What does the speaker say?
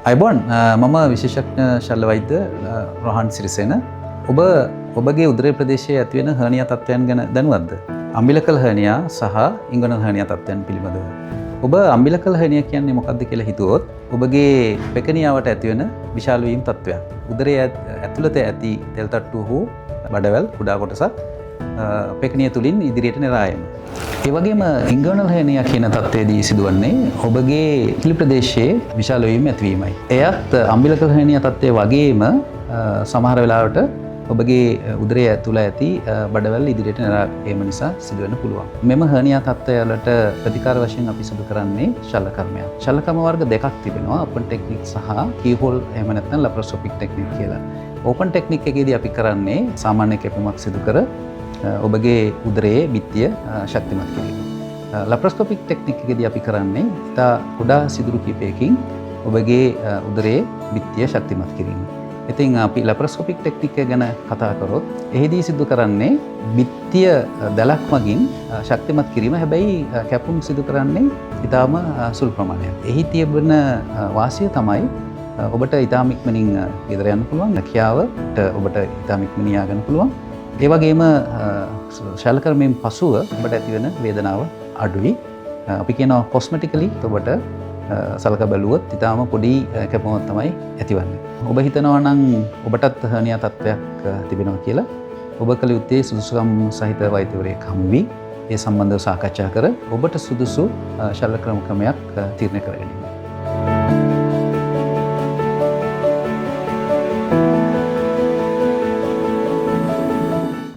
අයිබෝන් මම විශේෂඥ ශල්‍ය වෛද්‍ය රොහන් සිරිසේන. ඔබගේ උදරය ප්‍රදේශයේ ඇතිවෙන හර්නියා තත්ත්වයන් ගැන දැනුවත්ද? අම්බිලකල් හර්නියා සහ ඉන්ගුවනල් හර්නියා තත්ත්වයන් පිළිබඳව. ඔබ අම්බිලකල් හර්නියා කියන්නේ මොකක්ද කියලා හිතුවොත් ඔබගේ පෙකණියාවට ඇතිවෙන විශාල වීම තත්ත්වයක්. උදරයේ ඇතුළත ඇති තෙල් තට්ටුව හෝ බඩවැල් කුඩා කොටසක් පෙකණිය තුලින් ඉදිරියට නෙරා යෑම. ඒ වගේම ඉන්ගර්නල් හර්නියා කියන තත්ත්වයේදී සිදුවන්නේ ඔබගේ කිලි ප්‍රදේශයේ විශාල වීම ඇතිවීමයි. එයත් අම්බිලකල් හර්නියා තත්ත්වයේ වගේම සමහර වෙලාවට ඔබගේ උදරයේ ඇතුළ ඇති බඩවැල් ඉදිරියට නෙරා යාම නිසා සිදුවෙන්න පුළුවන්. මෙම හර්නියා තත්ත්වවලට ප්‍රතිකාර වශයෙන් අපි සිදු කරන්නේ ශල්‍ය කර්මයක්. ශල්‍ය කර්ම වර්ග දෙකක් තිබෙනවා. ඕපන් ටෙක්නික් සහ කීහෝල් එහෙම නැත්නම් ලැප්‍රොස්කෝපික් ටෙක්නික් කියලා. ඕපන් ටෙක්නික් එකේදී අපි කරන්නේ සාමාන්‍ය කැපීමක් සිදු කර ඔබගේ උදරයේ බිත්තිය ශක්තිමත් කිරීම. ලැප්‍රොස්කෝපික් ටෙක්නික් එකේදී අපි කරන්නේ ඉතා කුඩා සිදුරු කිහිපයකින් ඔබගේ උදරයේ බිත්තිය ශක්තිමත් කිරීම. ඉතින් අපි ලැප්‍රොස්කෝපික් ටෙක්නික් එක ගැන කතා කරොත් එහිදී සිදු කරන්නේ බිත්තිය දැලක් මගින් ශක්තිමත් කිරීම. හැබැයි කැපුම් සිදු කරන්නේ ඉතාම සුළු ප්‍රමාණයක්. එහි තිබෙන වාසිය තමයි ඔබට ඉතාම ඉක්මනින් ගෙදර යන්න පුළුවන්. රැකියාවට ඔබට ඉතාම ඉක්මනින් යා ගන්න පුළුවන්. ඒ වගේම ශල්‍ය කර්මයෙන් පසුව ඔබට ඇතිවන වේදනාව අඩුයි. අපි කියනවා කොස්මෙටිකලි ඔබට සලකා බැලුවොත් ඉතාම පොඩි කැපුමක් තමයි ඇතිවන්නේ. ඔබ හිතනවා නම් ඔබටත් හර්නියා තත්ත්වයක් තිබෙනවා කියලා ඔබ කළ යුත්තේ සුදුසුකම් සහිත වෛද්‍යවරයෙක් හමු වී ඒ සම්බන්ධව සාකච්ඡා කර ඔබට සුදුසු ශල්‍ය ක්‍රමයක් තීරණය කර ගැනීම.